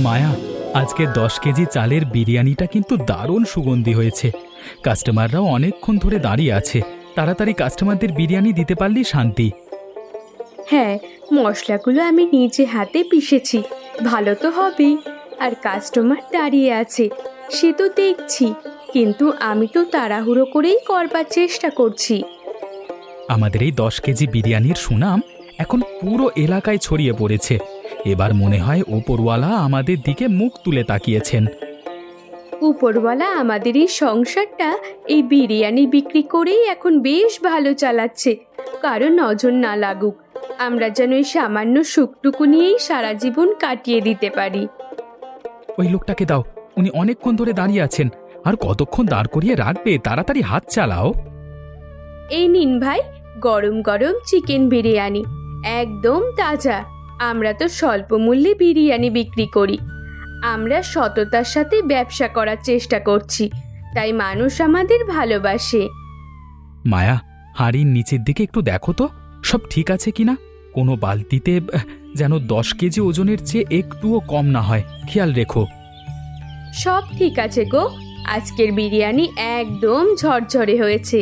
মায়া, আজকে 10 কেজি চালের বিরিয়ানিটা কিন্তু দারুণ সুগন্ধি হয়েছে। কাস্টমাররাও অনেকক্ষণ ধরে দাঁড়িয়ে আছে। তাড়াতাড়ি কাস্টমারদের বিরিয়ানি দিতে পারলেই শান্তি। হ্যাঁ, মশলাগুলো আমি নিজে হাতে পিষেছি, ভালো তো হবেই। আর কাস্টমার দাঁড়িয়ে আছে, সে তো দেখছি, কিন্তু আমি তো তাড়াহুড়ো করেই করবার চেষ্টা করছি। আমাদের এই 10 কেজি বিরিয়ানির সুনাম এখন পুরো এলাকায় ছড়িয়ে পড়েছে। এবার মনে হয় ওপরওয়ালা আমাদের দিকে মুখ তুলে তাকিয়েছেন। উপরওয়ালা আমাদের এই সংসারটা এই বিরিয়ানি বিক্রি করেই এখন বেশ ভালো চালাচ্ছে। কারো নজর না লাগুক, আমরা যেন এই সামান্য সুখটুকু নিয়েই সারা জীবন কাটিয়ে দিতে পারি। ওই লোকটাকে দাও, উনি অনেকক্ষণ ধরে দাঁড়িয়ে আছেন। আর কতক্ষণ দাঁড় করিয়ে রাখবে? তাড়াতাড়ি হাত চালাও। এই নিন ভাই, গরম গরম চিকেন বিরিয়ানি, একদম তাজা। আমরা তো স্বল্প মূল্যে বিরিয়ানি বিক্রি করি। আমরা সততার সাথে ব্যবসা করার চেষ্টা করছি, তাই মানুষ আমাদের ভালোবাসে। মায়া, হাঁড়ির নিচের দিকে একটু দেখো তো, সব ঠিক আছে কিনা। কোনো বালতিতে যেন 10 কেজি ওজনের চেয়ে একটুও কম না হয়, খেয়াল রেখো। সব ঠিক আছে গো, আজকের বিরিয়ানি একদম ঝরঝরে হয়েছে।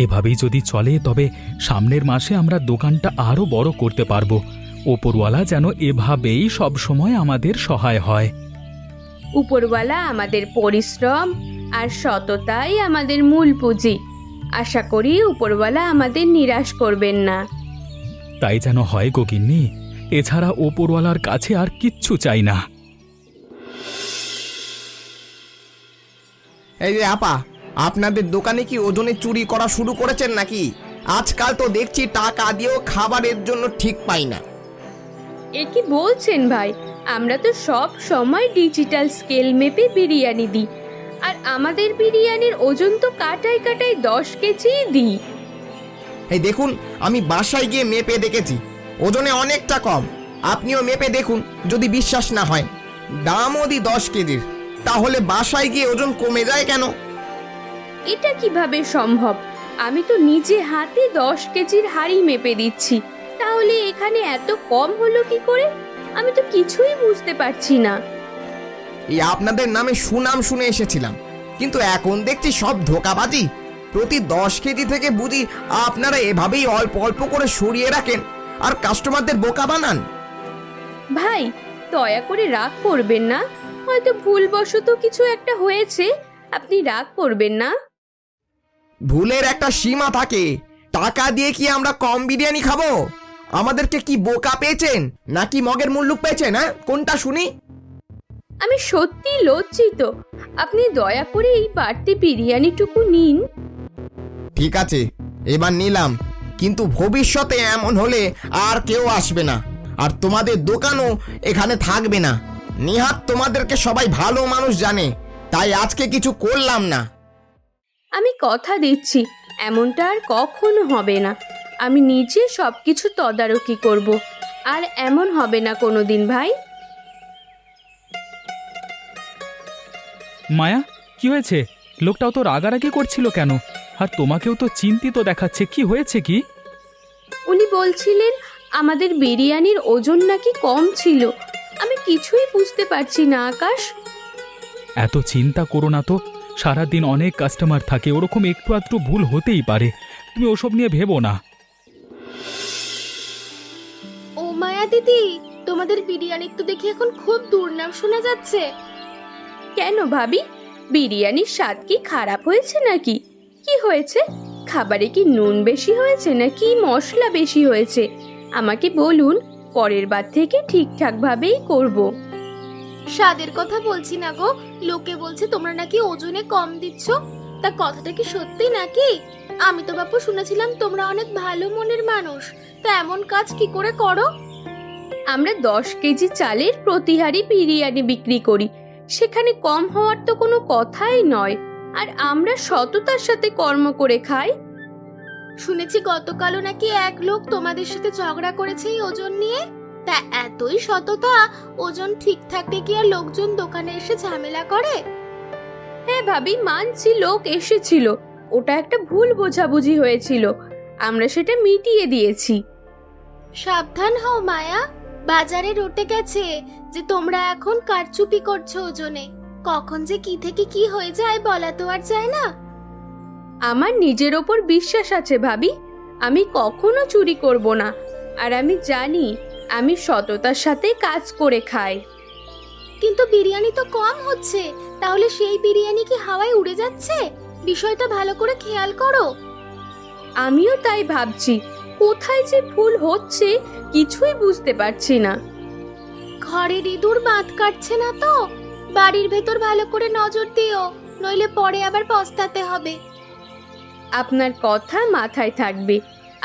এভাবেই যদি চলে তবে সামনের মাসে আমরা দোকানটা আরও বড় করতে পারবো। ওপরওয়ালা যেন এভাবেই সব সময় আমাদের সহায় হয়। উপরওয়ালা আমাদের পরিশ্রম আর সততাই আমাদের মূল পুঁজি। আশা করি উপরওয়ালা আমাদের নিরাশ করবেন না। তাই যেন হয় গো গিন্নি, এছাড়া ওপরওয়ালার কাছে আর কিচ্ছু চাই না। এই যে আপা, আপনাদের দোকানে কি ওজনে চুরি করা শুরু করেছেন নাকি? আজকাল তো দেখছি টাকা দিয়েও খাবারের জন্য ঠিক পাই না। এ কি বলছেন ভাই? আমরা তো সব সময় ডিজিটাল স্কেল মেপে বিরিয়ানি দিই, আর আমাদের বিরিয়ানির ওজন তো কাটায় কাটায় 10 কেজি দিই। এই দেখুন, আমি বাসায় গিয়ে মেপে দেখেছি, ওজনে অনেকটা কম। আপনিও মেপে দেখুন, যদি বিশ্বাস না হয়। দামও দিই 10 কেজির, তাহলে বাসায় গিয়ে ওজন কমে যায় কেন? এটা কিভাবে সম্ভব? আমি তো নিজে হাতে 10 কেজির হাঁড়ি মেপে দিচ্ছি, তাহলে এখানে এত কম হলো কি করে? আমি তো কিছুই বুঝতে পারছি না। এই আপনাদের নামে সুনাম শুনে এসেছিলাম, কিন্তু এখন দেখছি সব ধোঁকাবাজি। প্রতি 10 কেজি থেকে বুঝি আপনারা এভাবেই অল্প অল্প করে সরিয়ে রাখেন আর কাস্টমারদের বোকা বানান। ভাই, দয়া করে রাগ করবেন না, হয়তো ভুলবশত কিছু একটা হয়েছে, আপনি রাগ করবেন না। ভুলের একটা সীমা থাকে। টাকা দিয়ে কি আমরা কম বিরিয়ানি খাবো? আমাদেরকে কি বোকা পেয়েছেন নাকি মগের মুল্লুক পেয়েছেন? হ্যাঁ, কোনটা শুনি? আমি সত্যি লজ্জিত, আপনি দয়া করে এই বাড়তি বিরিয়ানিটুকু নিন। ঠিক আছে, এবার নিলাম, কিন্তু ভবিষ্যতে এমন হলে আর কেউ আসবে না, আর তোমাদের দোকানও এখানে থাকবে না। নিহাত তোমাদেরকে সবাই ভালো মানুষ জানে, তাই আজকে কিছু করলাম না। আমি কথা দিচ্ছি, এমনটা আর কখনো হবে না। আমি নিজে সবকিছু তদারকি করব, আর এমন হবে না কোনোদিন ভাই। মায়া, কি হয়েছে? লোকটাও তো রাগারাগি করছিল কেন? আর তোমাকেও তো চিন্তিত দেখাচ্ছে, কি হয়েছে কি? উনি বলছিলেন আমাদের বিরিয়ানির ওজন নাকি কম ছিল। আমি কিছুই বুঝতে পারছি না আকাশ। এত চিন্তা করো না তো, সারাদিন অনেক কাস্টমার থাকে, ওরকম একটু আধটু ভুল হতেই পারে। তুমি ওসব নিয়ে ভেবো না। ও মায়া দিদি, তোমাদের বিরিয়ানির তো দেখি এখন খুব দুর্নাম শোনা যাচ্ছে। কেন ভাবি, বিরিয়ানির স্বাদ কি খারাপ হয়েছে নাকি? কি হয়েছে? খাবারে কি নুন বেশি হয়েছে নাকি মশলা বেশি হয়েছে? আমাকে বলুন, পরের বার থেকে ঠিকঠাক ভাবেই করব। স্বাদের কথা বলছি না গো, লোকে বলছে তোমরা নাকি ওজনে কম দিচ্ছ। তা কথাটা কি সত্যি নাকি? আমি তো বাপু শুনেছিলাম তোমরা অনেক ভালো মনের মানুষ, তা এমন কাজ কি করে করো? আমরা 10 কেজি চালের প্রতি হাঁড়ি বিরিয়ানি বিক্রি করি, সেখানে কম হওয়ার তো কোনো কথাই নয়। আর আমরা সততার সাথে কর্ম করে খাই। শুনেছি গতকালও নাকি এক লোক তোমাদের সাথে ঝগড়া করেছে এই ওজন নিয়ে। তা এতই সততা, ওজন ঠিক থাকলে কি আর লোকজন দোকানে এসে ঝামেলা করে? হ্যাঁ ভাবি, মানছি লোক এসেছিল, ওটা একটা ভুল বোঝাবুঝি হয়েছিল, আমরা সেটা মিটিয়ে দিয়েছি। সাবধান হও মায়া, বাজারে রটে গেছে যে তোমরা এখন কারচুপি করছো ওজনে। কখন যে কি থেকে কি হয়ে যায় বলা তো আর যায় না। আমার নিজের ওপর বিশ্বাস আছে ভাবি, আমি কখনো চুরি করব না। আর আমি জানি আমি সততার সাথে কাজ করে খাই। কিন্তু বিরিয়ানি তো কম হচ্ছে, তাহলে সেই বিরিয়ানি কি হাওয়ায় উড়ে যাচ্ছে? বিষয়টা ভালো করে খেয়াল করো। আমিও তাই ভাবছি, কোথায় যে ভুল হচ্ছে কিছুই বুঝতে পারছি না। ঘরের ইঁদুর বাঁধ কাটছে না তো? বাড়ির ভেতর ভালো করে নজর দিও, নইলে পরে আবার পস্তাতে হবে। আপনার কথা মাথায় থাকবে,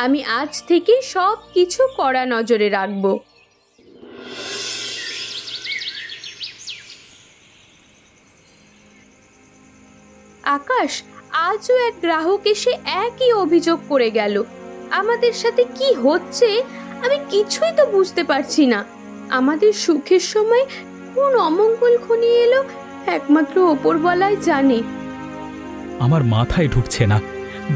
আমি আজ থেকে সব কিছু কড়া নজরে রাখব। আকাশ, আজও এক গ্রাহক এসে একই অভিযোগ করে গেল। আমাদের সাথে কি হচ্ছে আমি কিছুই তো বুঝতে পারছি না। আমাদের সুখের সময় কোন অমঙ্গল ঘনিয়ে এলো একমাত্র ওপরওয়ালাই জানে। আমার মাথায় ঢুকছে না,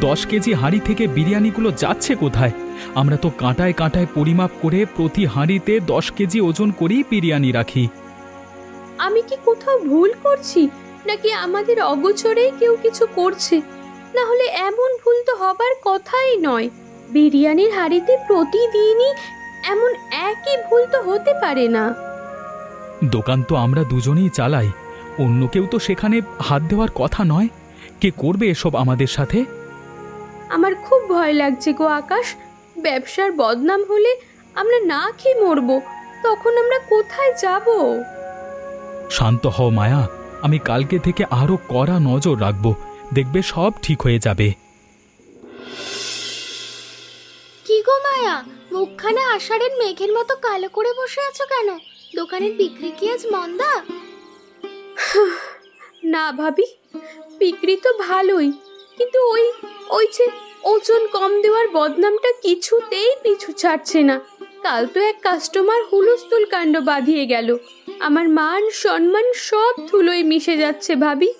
10 কেজি হাঁড়ি থেকে বিরিয়ানিগুলো যাচ্ছে কোথায়? আমরা তো কাঁটায় কাঁটায় পরিমাপ করে প্রতি হাঁড়িতে 10 কেজি ওজন করেই বিরিয়ানি রাখি। আমি কি কোথাও ভুল করছি, নাকি আমাদের অগোচরেই কেউ কিছু করছে? না হলে এমন ভুল তো হবার কথাই নয়। বিরিয়ানির হাঁড়িতে প্রতিদিনই এমন একই ভুল তো হতে পারে না। দোকান তো আমরা দুজনেই চালাই, অন্য কেউ তো সেখানে হাত দেওয়ার কথা নয়। কে করবে এসব আমাদের সাথে? আমার খুব ভয় লাগছে গো আকাশ। ব্যবসার বদনাম হলে আমরা না খেয়ে মরবো, তখন আমরা কোথায় যাব? শান্ত হও মায়া, আমি কালকে থেকে আরো কড়া নজর রাখবো, দেখবে সব ঠিক হয়ে যাবে। কি গো মায়া, মুখখানা আষাঢ়ের মেঘের মতো কালো করে বসে আছো কেন? দোকানের বিক্রি কি আজ মন্দা? না ভাবি, বিক্রি তো ভালোই, কিন্তু ওই যে ওজন কম দেওয়ার বদনামটা কিছুতেই পিছু ছাড়ছে না। কাল তো এক কাস্টমার হুলস্থুল কাণ্ড বাঁধিয়ে গেল। আমার মান সম্মান সব ধুলোয় মিশে যাচ্ছে ভাবি।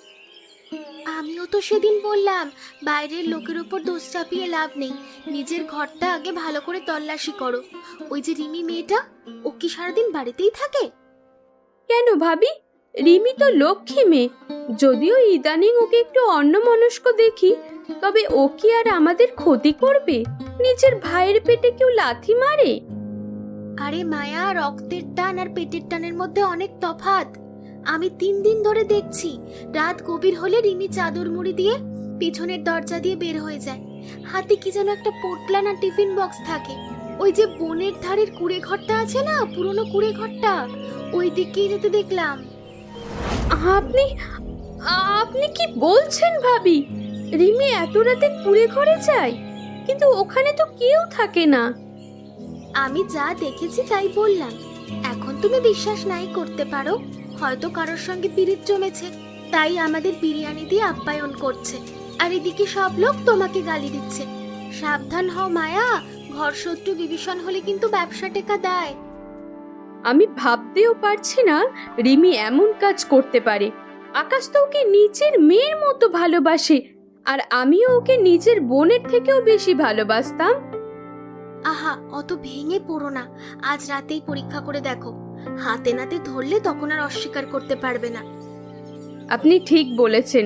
আমিও তো সেদিন বললাম, বাইরের লোকের উপর দোষ চাপিয়ে লাভ নেই, নিজের ঘরটা আগে ভালো করে তল্লাশি করো। ওই যে রিমি মেয়েটা, ও কি সারাদিন বাড়িতেই থাকে? কেন ভাবি, রিমি তো লক্ষ্মী মেয়ে। যদিও ইদানিং ওকে একটু অন্যমনস্ক দেখি, তবে ও কি আর আমাদের ক্ষতি করবে? নিজের ভাইয়ের পেটে কেউ লাথি মারে? আরে মায়া, রক্তের টান আর পেটের টানের মধ্যে অনেক তফাৎ। আমি 3 দিন ধরে দেখছি, রাত গভীর হলে রিমি চাদর মুড়ি দিয়ে পিছনের দরজা দিয়ে বের হয়ে যায়। হাতে কি যেন একটা পোটলা না টিফিন বক্স থাকে। ওই যে বনের ধারের কুড়ে ঘরটা আছে না, পুরনো কুড়ে ঘরটা, ওই দিকেই যেতে দেখলাম। আপনি আপনি কি বলছেন ভাবি? রিমি এত রাতে কুড়ে ঘরে যায়? কিন্তু ওখানে তো কেউ থাকে না। আমি যা দেখেছি তাই বললাম। এখন তুমি বিশ্বাস নাই করতে পারো, হয়তো কারোর সঙ্গে পিরিত জমেছে, তাই আমাদের বিরিয়ানি দিয়ে আপ্যায়ন করছে, আর এদিকে সব লোক তোমাকে গালি দিচ্ছে। সাবধান হও মায়া, ঘর শত্রু বিভীষণ হলে কিন্তু ব্যবসা টেকা দেয়। আমি ভাবতেও পারছি না রিমি এমন কাজ করতে পারে। আকাশ তো ওকে নিজের মেয়ের মতো ভালোবাসে, আর আমিও ওকে নিজের বোনের থেকেও বেশি ভালোবাসতাম। আহা, অত ভেঙে পড়ো না, আজ রাতেই পরীক্ষা করে দেখো। হাতে নাতে ধরলে তখন আর অস্বীকার করতে পারবে না। আপনি ঠিক বলেছেন,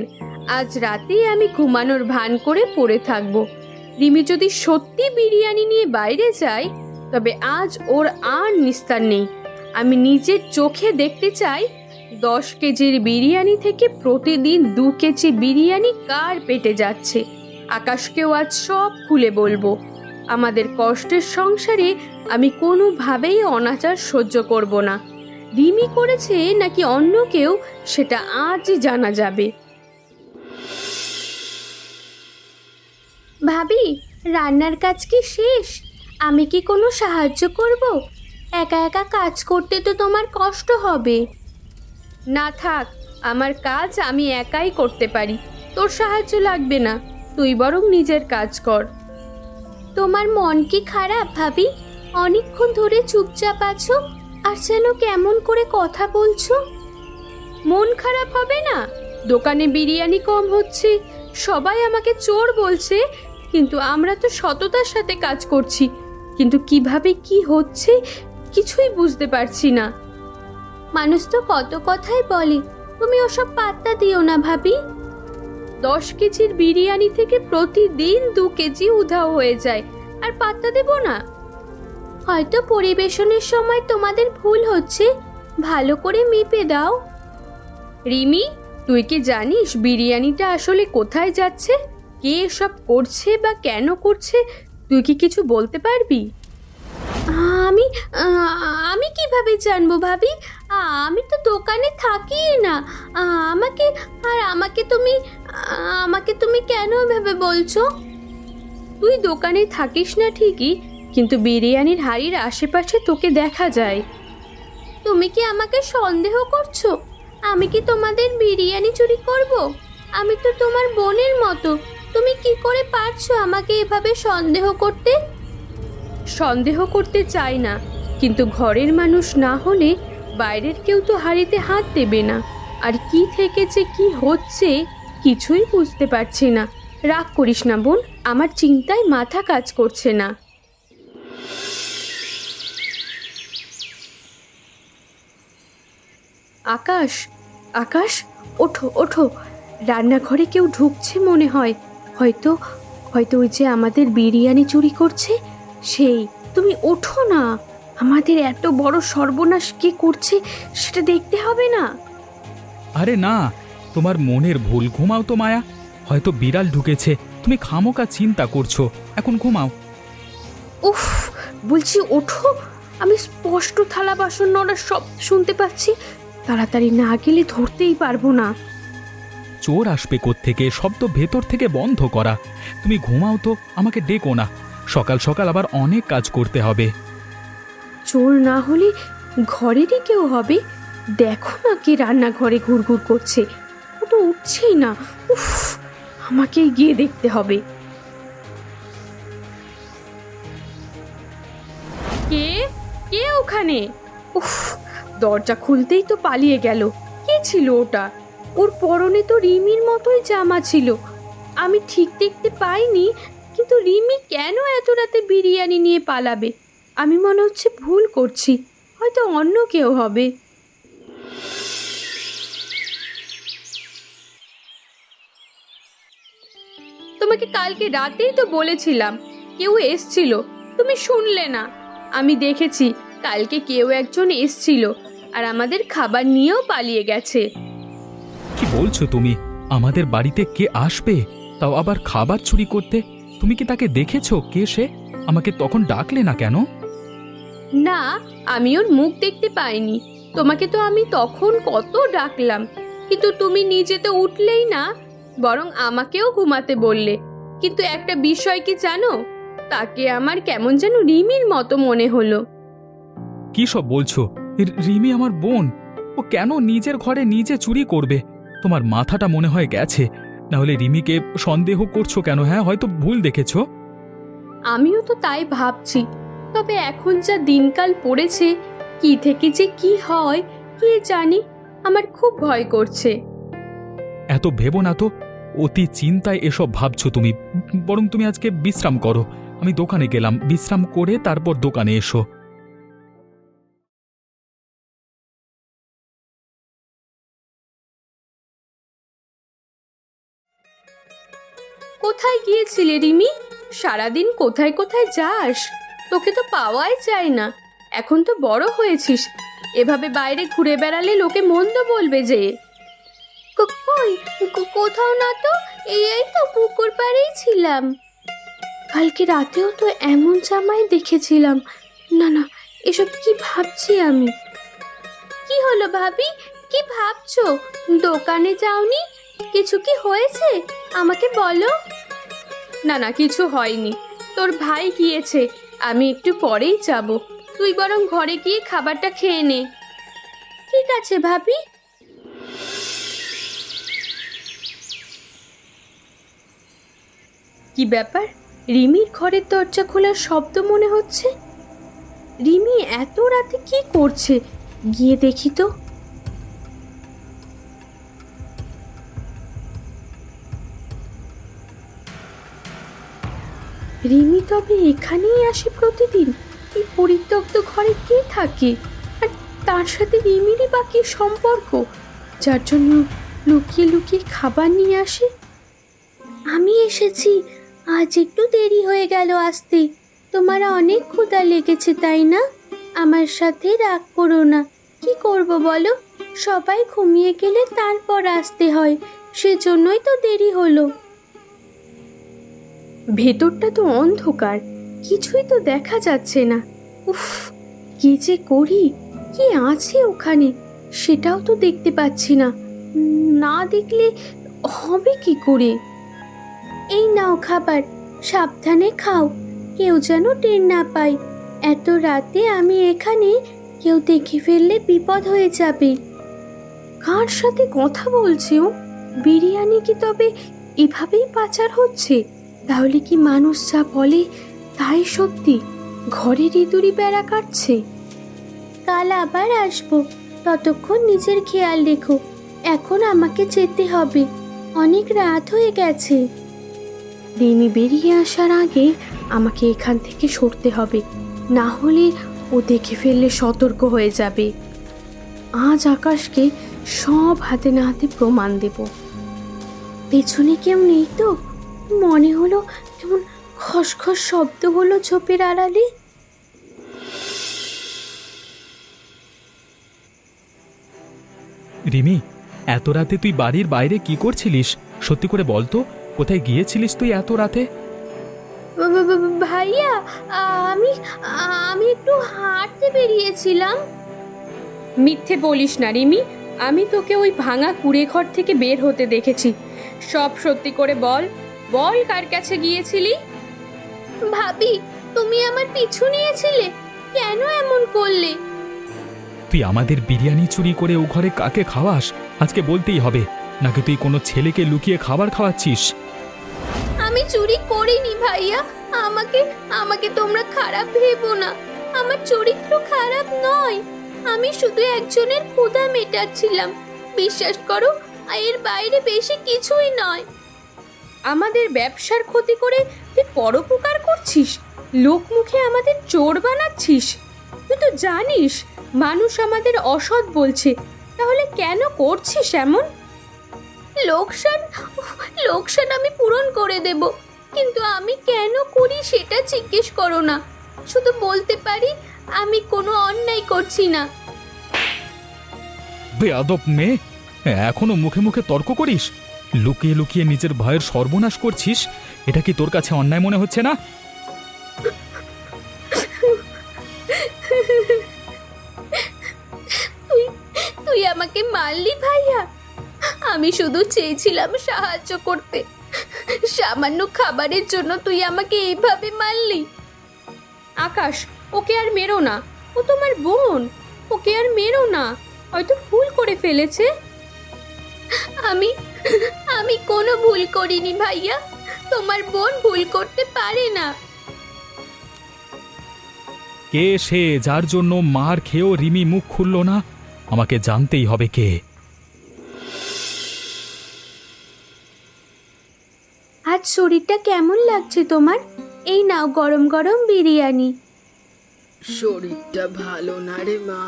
আজ রাতেই আমি ঘুমানোর ভান করে পড়ে থাকবো। রিমি যদি সত্যি বিরিয়ানি নিয়ে বাইরে যায়, তবে আজ ওর আর নিস্তার নেই। আমি নিজের চোখে দেখতে চাই 10 কেজির বিরিয়ানি থেকে প্রতিদিন 2 কেজি বিরিয়ানি কার পেটে যাচ্ছে। আকাশকেও আজ সব খুলে বলবো। আমাদের কষ্টের সংসারে আমি কোনোভাবেই অনাচার সহ্য করব না। রিমি করেছে নাকি অন্য কেউ, সেটা আজই জানা যাবে। ভাবি, রান্নার কাজ কি শেষ? আমি কি কোনো সাহায্য করব? একা একা কাজ করতে তো তোমার কষ্ট হবে। না থাক, আমার কাজ আমি একাই করতে পারি, তোর সাহায্য লাগবে না। তুই বরং নিজের কাজ কর। তোমার মন কি খারাপ ভাবি? অনেকক্ষণ ধরে চুপচাপ আছো, আর যেন কেমন করে কথা বলছো। মন খারাপ হবে না? দোকানে বিরিয়ানি কম হচ্ছে, সবাই আমাকে চোর বলছে, কিন্তু আমরা তো সততার সাথে কাজ করছি। কিন্তু কিভাবে কি হচ্ছে কিছুই বুঝতে পারছি না। মানুষ তো কত কথাই বলে, তুমি ওসব পাত্তা দিও না ভাবি। 10 কেজির বিরিয়ানি থেকে প্রতিদিন 2 কেজি উধাও হয়ে যায়, আর পাত্তা দেব না? হয়তো পরিবেশনের সময় তোমাদের ভুল হচ্ছে, ভালো করে মেপে দাও। রিমি, তুই কি জানিস বিরিয়ানিটা আসলে কোথায় যাচ্ছে? কে এসব করছে বা কেন করছে? তুই কি কিছু বলতে পারবি? আমি আমি কিভাবে জানবো ভাবি? আমি তো দোকানে থাকি না। আমাকে আমাকে তুমি কেন এভাবে বলছো? তুই দোকানে থাকিস না ঠিকই, কিন্তু বিরিয়ানির হাড়ির আশেপাশে তোকে দেখা যায়। তুমি কি আমাকে সন্দেহ করছো? আমি কি তোমাদের বিরিয়ানি চুরি করব? আমি তো তোমার বোনের মতো, তুমি কি করে পারছো আমাকে এভাবে সন্দেহ করতে? সন্দেহ করতে চাই না, কিন্তু ঘরের মানুষ না হলে বাইরের কেউ তো হাড়িতে হাত দেবে না। আর কি থেকে যে কি হচ্ছে কিছুই বুঝতে পারছি না। রাগ করিস না বোন, আমার চিন্তায় মাথা কাজ করছে না। আকাশ, আকাশ, ওঠো ওঠো, রান্নাঘরে কেউ ঢুকছে মনে হয়। হয়তো হয়তো ওই যে আমাদের বিরিয়ানি চুরি করছে সেই। তুমি ওঠো না, আমাদের এত বড় সর্বনাশ কে করছে সেটা দেখতে হবে না? আরে না, তোমার মনের ভুল। ঘুমাও তো মায়া, হয়তো বিড়াল ঢুকেছে, তুমি খামোকা চিন্তা করছো। এখন ঘুমাও। উফ, বলছি ওঠো, আমি স্পষ্ট থালা বাসন নড়ার শব্দ শুনতে পাচ্ছি। তাড়াতাড়ি না গেলে ধরতেই পারবো না। চোর আসবে কোত্থেকে? শব্দ ভেতর থেকে বন্ধ করা। তুমি ঘুমাও তো, আমাকে ডেকো না। সকাল সকাল আবার অনেক কাজ করতে হবে। চোর না হলে ঘরেরই কেউ হবে। দেখো না কে রান্নাঘরে ঘুরঘুর করছে, ও তো উঠছেই না। উফ, আমাকেই গিয়ে দেখতে হবে। কে কে ওখানে? উফ, দরজা খুলতেই তো পালিয়ে গেল। কে ছিল ওটা? ওর পরনে তো রিমির মতোই জামা ছিল। আমি ঠিক দেখতে পাইনি, কিন্তু রিমি কেন এত রাতে বিরিয়ানি নিয়ে পালাবে? আমি মনে হচ্ছে ভুল করছি, হয়তো অন্য কেউ হবে। তোমাকে কালকে রাতেই তো বলেছিলাম কেউ এসছিল, তুমি শুনলে না। আমি দেখেছি কালকে কেউ একজন এসছিল আর আমাদের খাবার নিয়েও পালিয়ে গেছে। কি বলছো তুমি? আমাদের বাড়িতে কে আসবে, তাও আবার খাবার চুরি করতে? তুমি কি তাকে দেখেছো? কে সে? আমাকে তখন ডাকলে না কেন? না, আমি ওর মুখ দেখতে পাইনি। তোমাকে তো আমি তখন কত ডাকলাম, কিন্তু তুমি নিজে তো উঠলেই না, বরং আমাকেও ঘুমাতে বললে। কিন্তু একটা বিষয় কি জানো, তাকে আমার কেমন যেন রিমির মতো মনে হলো। কি সব বলছো? রিমি আমার বোন, ও কেন নিজের ঘরে নিজে চুরি করবে? তোমার মাথাটা মনে হয় গেছে। না হলে রিমিকে সন্দেহ করছো কেন? হ্যাঁ, হয়তো ভুল দেখেছো। আমিও তো তাই ভাবছি, তবে এখন যা দিনকাল পড়েছে, কি থেকে যে কি হয় কে জানি। আমার খুব ভয় করছে। এত ভেবো না তো, অতি চিন্তায় এসব ভাবছো তুমি। বরং তুমি আজকে বিশ্রাম করো। আমি দোকানে গেলাম, বিশ্রাম করে তারপর দোকানে এসো। কোথায় গিয়েছিলে রিমি? সারাদিন কোথায় কোথায় যাস? তোকে তো পাওয়াই যায় না। এখন তো বড় হয়েছিস, এভাবে বাইরে ঘুরে বেড়ালে লোকে মন্দ বলবে যে। কই, কোথাও না তো, এই তো পুকুর পাড়েই ছিলাম। কালকে রাতেও তো এমন জামাই দেখেছিলাম। না না, এসব কি ভাবছি আমি? কি হলো ভাবি, কি ভাবছো? দোকানে যাওনি? কিছু কি হয়েছে আমাকে বলো। না না, কিছু হয়নি। তোর ভাই গিয়েছে, আমি একটু পরেই যাব। তুই বরং ঘরে গিয়ে খাবারটা খেয়ে নে। ঠিক আছে ভাবি। কি ব্যাপার, রিমির ঘরের দরজা খোলার শব্দ মনে হচ্ছে। রিমি এত রাতে কি করছে? গিয়ে দেখি তো। রিমি তবে এখানেই আসে প্রতিদিন? এই পরিত্যক্ত ঘরে কে থাকে? আর তার সাথে রিমিরই বা কি সম্পর্ক, যার জন্য লুকিয়ে লুকিয়ে খাবার নিয়ে আসে? আমি এসেছি, আজ একটু দেরি হয়ে গেল আসতে। তোমার অনেক ক্ষুধা লেগেছে তাই না? আমার সাথে রাগ করো না। কি করব বলো, সবাই ঘুমিয়ে গেলে তারপর আসতে হয়, সেজন্যই তো দেরি হলো। ভেতরটা তো অন্ধকার, কিছুই তো দেখা যাচ্ছে না। উফ, কি যে করি, কি আছে ওখানে সেটাও তো দেখতে পাচ্ছি না। না দেখলে হবে কি করে? এই নাও খাবার, সাবধানে খাও, কেউ যেন টের না পায়। এত রাতে আমি এখানে, কেউ দেখে ফেললে বিপদ হয়ে যাবে। কার সাথে কথা বলছে ও? বিরিয়ানি কি তবে এভাবেই পাচার হচ্ছে? তাহলে কি মানুষ যা বলে তাই সত্যি? ঘরের ইঁদুরি বেড়া কাটছে। কাল আবার আসবো, ততক্ষণ নিজের খেয়াল রেখো। এখন আমাকে যেতে হবে, অনেক রাত হয়ে গেছে। রিমি বেরিয়ে আসার আগে আমাকে এখান থেকে সরতে হবে, না হলে ও দেখে ফেললে সতর্ক হয়ে যাবে। আজ আকাশকে সব হাতে না হাতে প্রমাণ দেব। পেছনে কেউ নেই তো? মনে হলো কেমন খসখস শব্দ হলো ঝোপের আড়ালে। রিমি, এত রাতে তুই বাড়ির বাইরে কি করছিলিস? সত্যি করে বল তো, কোথায় গিয়েছিলিস তুই এত রাতে? ভাইয়া, আমি আমি একটু হাঁটতে বেরিয়েছিলাম। মিথ্যে বলিস না রিমি, আমি তোকে ওই ভাঙা কুড়ে ঘর থেকে বের হতে দেখেছি। সব সত্যি করে বল, বল কার কাছে গিয়েছিলি? ভাবি, তুমি আমার পিছু নিয়েছিলে, কেন এমন করলে? তুই আমাদের বিরিয়ানি চুরি করে ও ঘরে কাকে খাওয়াস? আজকে বলতেই হবে, নাকি তুই কোনো ছেলেকে লুকিয়ে খাবার খাওয়াচ্ছিস? আমি চুরি করিনি ভাইয়া, আমাকে আমাকে তোমরা খারাপ ভেবো না। আমার চরিত্র খারাপ নয়, আমি শুধু একজনের ক্ষুধা মেটাচ্ছিলাম। বিশ্বাস করো, এর বাইরে বেশি কিছুই নয়। আমাদের ব্যবসার ক্ষতি করে তুই পরোপকার করছিস, লোক মুখে আমাদের চোর বানাচ্ছিস। তুই তো জানিস মানুষ আমাদের অসৎ বলছে, তাহলে কেন করছিস এমন? লোকসান লোকসান আমি পূরণ করে দেব, কিন্তু আমি কেন করি সেটা জিজ্ঞেস করো না। শুধু বলতে পারি আমি কোনো অন্যায় করছি না। বেয়াদব মেয়ে, এখনো মুখে মুখে তর্ক করিস? লুকিয়ে লুকিয়ে নিজের ভাইয়ের সর্বনাশ করছিস, এটা কি তোর কাছে অন্যায় মনে হচ্ছে না? তুই আমাকে মারলি ভাইয়া? আমি শুধু চেয়েছিলাম সাহায্য করতে, সামান্য খাবারের জন্য তুই আমাকে এইভাবে মারলি। আকাশ, ওকে আর মেরো না, ও তোমার বোন, ওকে আর মেরো না, হয়তো ভুল করে ফেলেছে। আমি আমি কোনো ভুল করিনি ভাইয়া, তোমার বোন ভুল করতে পারে না। কে সে যার জন্য মার খেয়েও রিমি মুখ খুলল না? আমাকে জানতেই হবে কে। আজ শরীরটা কেমন লাগছে তোমার? এই নাও গরম গরম বিরিয়ানি। শরীরটা ভালো না রে মা,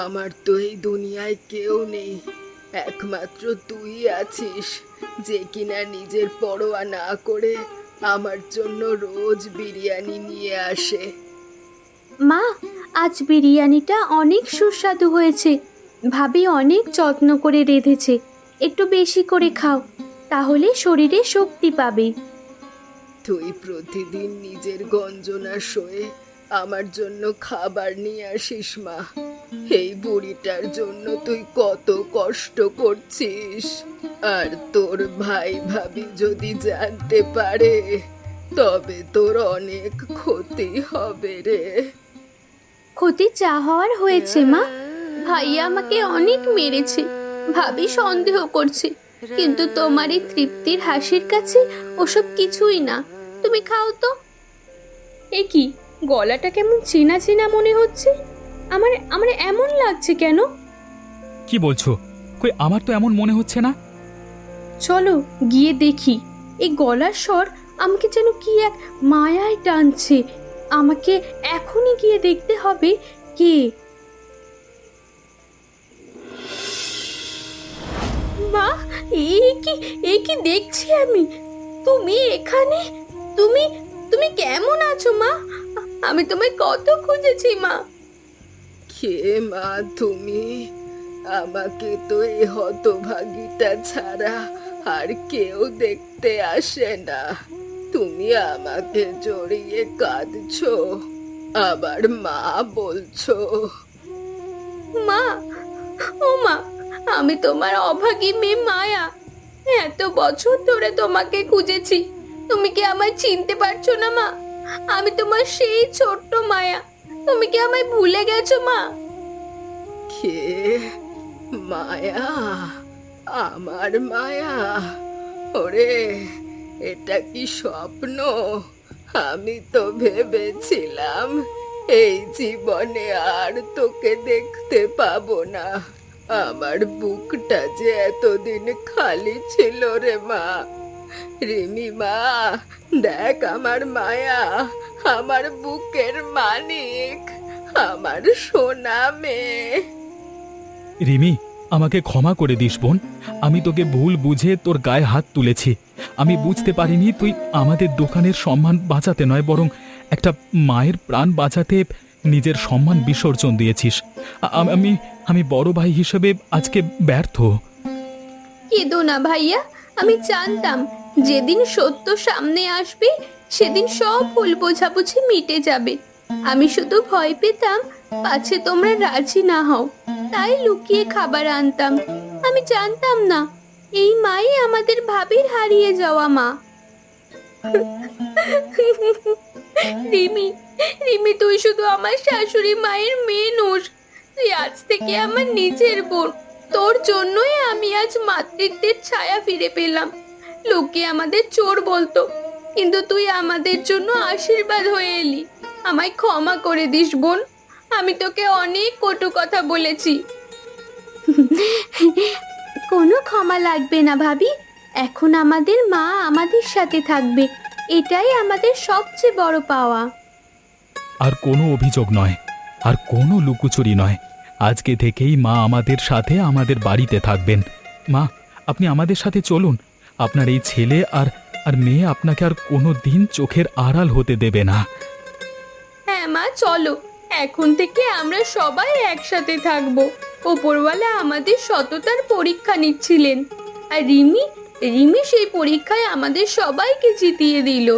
আমার তো এই দুনিয়ায় কেউ নেই, একমাত্র তুই আছিস, যে কিনা নিজের পরোয়া না করে আমার জন্য রোজ বিরিয়ানি নিয়ে আসে। মা, আজ বিরিয়ানিটা অনেক সুস্বাদু হয়েছে, ভাবি অনেক যত্ন করে রেঁধেছে। একটু বেশি করে খাও, তাহলে শরীরে শক্তি পাবে। তুই প্রতিদিন নিজের গঞ্জনা সয়ে আমার জন্য খাবার নিয়ে আসিস মা। এই বুড়িটার জন্য তুই কত কষ্ট করছিস, আর তোর ভাই ভাবি যদি জানতে পারে তবে তোর অনেক ক্ষতি হবে রে। ক্ষতি চা হওয়ার হয়েছে মা, ভাইয়া আমাকে অনেক মেরেছে, ভাবি সন্দেহ করছে, কিন্তু তোমার এই তৃপ্তির হাসির কাছে ওসব কিছুই না। তুমি খাও তো। এ কি, গলাটা কেমন চেনা চেনা মনে হচ্ছে? আমার আমার এমন লাগছে কেন? কি বলছো? কই, আমার তো এমন মনে হচ্ছে না। চলো গিয়ে দেখি। এই গলার স্বর আমাকে যেন কি এক মায়ায় টানছে। আমাকে এখনই গিয়ে দেখতে হবে কে। মা, এ কি দেখছি আমি? তুমি এখানে? তুমি তুমি কেমন আছো মা? আমি তোমায় কত খুঁজেছি মা। কে মা তুমি? আমাকে তো এই হতভাগীটা ছাড়া আর কেউ দেখতে আসে না। তুমি আমাকে জড়িয়ে কাঁদছো, আবার মা বলছো। মা, ও মা, আমি তোমার অভাগী মেয়ে মায়া। এত বছর ধরে তোমাকে খুঁজেছি, তুমি কি আমায় চিনতে পারছো না মা? আমি তোমার সেই ছোট্ট মায়া। তুমি কি আমায় ভুলে গেছো মা? কে? মায়া? আমার মায়া? ওরে, এটা কি স্বপ্ন? আমি তো ভেবেছিলাম এই জীবনে আর তোকে দেখতে পাবো না। আমার বুকটা যে এতদিন খালি ছিল রে মা। রিমি মা, দেখ আমার মায়া, আমার বুকের মানিক, আমার সোনা মেয়ে। রিমি, আমাকে ক্ষমা করে দিস বোন। আমি তোকে ভুল বুঝে তোর গায়ে হাত তুলেছি। আমি বুঝতে পারিনি তুই আমাদের দোকানের সম্মান বাঁচাতে নয়, বরং একটা মায়ের প্রাণ বাঁচাতে নিজের সম্মান বিসর্জন দিয়েছিস। আমি আমি বড় ভাই হিসেবে আজকে ব্যর্থ। কেঁদো না ভাইয়া, আমি জানতাম যেদিন সত্য সামনে আসবে সেদিন সব ভুল বোঝাবুঝি মিটে যাবে। আমি শুধু ভয় পেতাম পাছে তোমরা রাজি না হও, তাই লুকিয়ে খাবার আনতাম। আমি জানতাম না এই মাই আমাদের ভাবির হারিয়ে যাওয়া মা। রিমি, রিমি, তুই শুধু আমার শাশুড়ি মায়ের মেয়ে নোস, তুই আজ থেকে আমার নিজের বোন। তোর জন্যই আমি আজ মাতৃত্বের ছায়া ফিরে পেলাম। লোকে আমাদের চোর বলতো, কিন্তু তুই আমাদের জন্য আশীর্বাদ হয়ে এলি। আমায় ক্ষমা করে দিস বোন, আমি তোকে অনেক কটু কথা বলেছি। কোনো ক্ষমা লাগবে না ভাবি, এখন আমাদের মা আমাদের সাথে থাকবে, এটাই আমাদের সবচেয়ে বড় পাওয়া। আর কোনো অভিযোগ নয়, আর কোনো লুকোচুরি নয়। আজকে থেকেই মা আমাদের সাথে আমাদের বাড়িতে থাকবেন। মা, আপনি আমাদের সাথে চলুন। আপনার এই ছেলে আর আর মেয়ে আপনাকে আর কোনো দিন চোখের আড়াল হতে দেবে না। হ্যাঁ মা, চলো, এখন থেকে আমরা সবাই একসাথে থাকবো। ওপরওয়ালা আমাদের সততার পরীক্ষা নিচ্ছিলেন, আর রিমি সেই পরীক্ষায় আমাদের সবাইকে জিতিয়ে দিল।